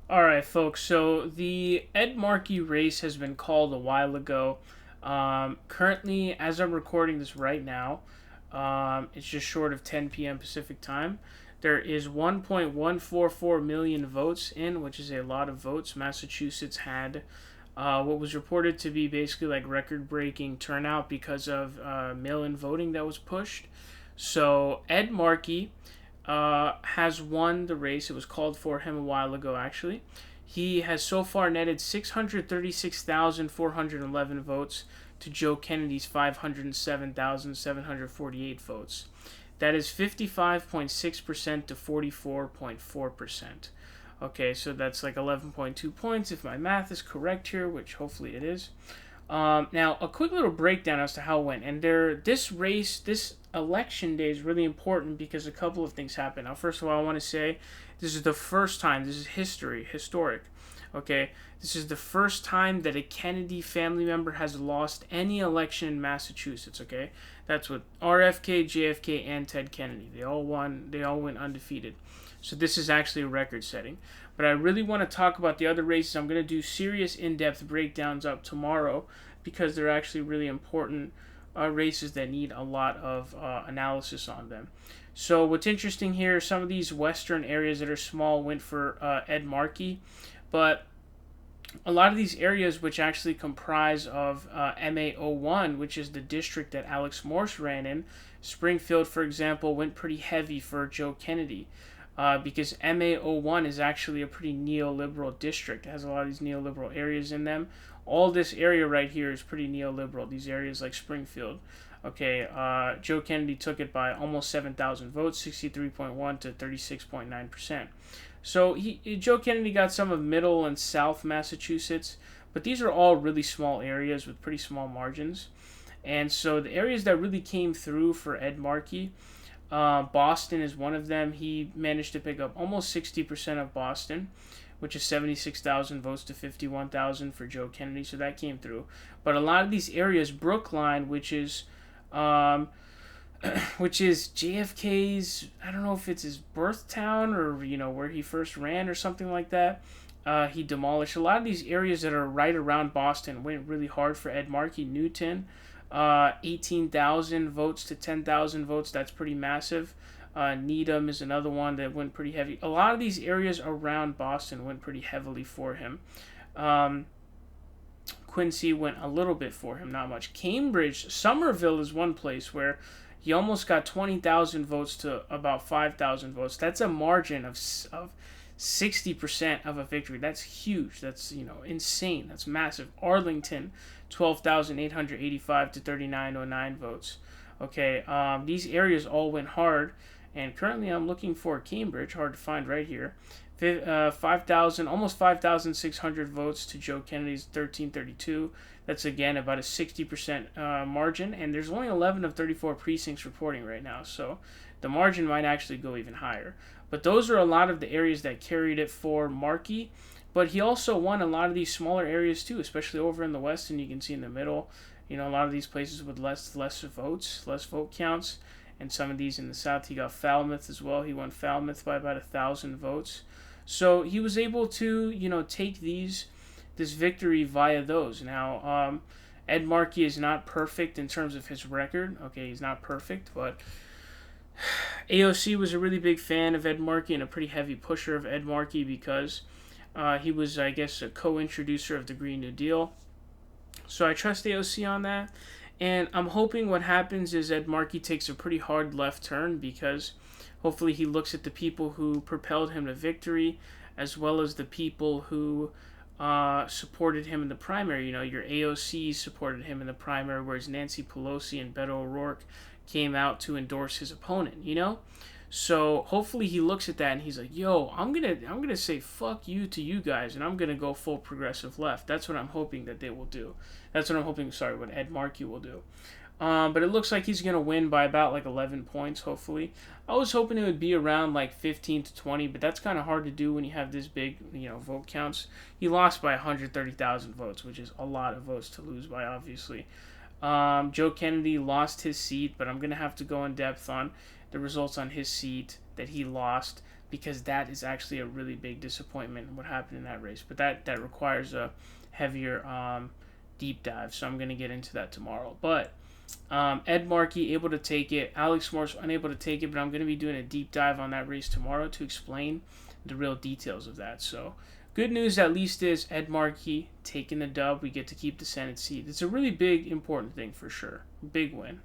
All right, folks. So the Ed Markey race has been called a while ago. Currently, as I'm recording this right now, it's just short of 10 p.m. Pacific time. There is 1.144 million votes in, which is a lot of votes. Massachusetts had what was reported to be basically like record-breaking turnout because of mail-in voting that was pushed. So Ed Markey has won the race. It was called for him a while ago, actually. He has so far netted 636,411 votes to Joe Kennedy's 507,748 votes. That is 55.6% to 44.4%. Okay, so that's like 11.2 points if my math is correct here, which hopefully it is. Now, a quick little breakdown as to how it went. And this election day is really important because a couple of things happened. Now, first of all, I want to say this is the first time, this is historic. Okay, this is the first time that a Kennedy family member has lost any election in Massachusetts. Okay, that's with RFK, JFK, and Ted Kennedy. They all won. They all went undefeated. So this is actually a record setting. But I really want to talk about the other races. I'm going to do serious in-depth breakdowns up tomorrow because they're actually really important races that need a lot of analysis on them. So what's interesting here, some of these western areas that are small went for Ed Markey, but a lot of these areas which actually comprise of MA01, which is the district that Alex Morse ran in, Springfield, for example, went pretty heavy for Joe Kennedy. Because MA01 is actually a pretty neoliberal district. It has a lot of these neoliberal areas in them. All this area right here is pretty neoliberal. These areas like Springfield. Okay, Joe Kennedy took it by almost 7,000 votes, 63.1 to 36.9%. So Joe Kennedy got some of middle and south Massachusetts, but these are all really small areas with pretty small margins. And so the areas that really came through for Ed Markey, Boston is one of them. He managed to pick up almost 60% of Boston, which is 76,000 votes to 51,000 for Joe Kennedy. So that came through. But a lot of these areas, Brookline, um, which is JFK's, I don't know if it's his birth town or where he first ran or something like that. He demolished a lot of these areas that are right around Boston. Went really hard for Ed Markey. Newton, 18,000 votes to 10,000 votes. That's pretty massive. Needham is another one that went pretty heavy. A lot of these areas around Boston went pretty heavily for him. Quincy went a little bit for him, not much. Cambridge, Somerville is one place where he almost got 20,000 votes to about 5,000 votes. That's a margin of 60% of a victory. That's huge. That's insane. That's massive. Arlington, 12,885 to 3,909 votes. Okay, these areas all went hard, and currently I'm looking for Cambridge. Hard to find right here. 5,000, almost 5,600 votes to Joe Kennedy's 1332. That's again about a 60% margin, and there's only 11 of 34 precincts reporting right now, so the margin might actually go even higher. But those are a lot of the areas that carried it for Markey. But he also won a lot of these smaller areas too, especially over in the west, and you can see in the middle, a lot of these places with less votes, less vote counts, and some of these in the south. He got Falmouth as well. He won Falmouth by about 1,000 votes. So he was able to, take this victory via those. Now, Ed Markey is not perfect in terms of his record. Okay, he's not perfect, but AOC was a really big fan of Ed Markey and a pretty heavy pusher of Ed Markey because he was, I guess, a co-introducer of the Green New Deal. So I trust AOC on that. And I'm hoping what happens is Ed Markey takes a pretty hard left turn because hopefully he looks at the people who propelled him to victory as well as the people who supported him in the primary. Your AOC supported him in the primary, whereas Nancy Pelosi and Beto O'Rourke came out to endorse his opponent, So hopefully he looks at that and he's like, "Yo, I'm gonna say fuck you to you guys, and I'm gonna go full progressive left." That's what I'm hoping that they will do. That's what I'm hoping. Sorry, what Ed Markey will do. But it looks like he's gonna win by about like 11 points. Hopefully, I was hoping it would be around like 15 to 20, but that's kind of hard to do when you have this big, vote counts. He lost by 130,000 votes, which is a lot of votes to lose by, obviously. Joe Kennedy lost his seat, but I'm gonna have to go in depth on the results on his seat that he lost because that is actually a really big disappointment what happened in that race. But that requires a heavier deep dive, so I'm going to get into that tomorrow. But Ed Markey able to take it, Alex Morse unable to take it, but I'm going to be doing a deep dive on that race tomorrow to explain the real details of that. So good news at least is Ed Markey taking the dub. We get to keep the Senate seat. It's a really big, important thing for sure. Big win.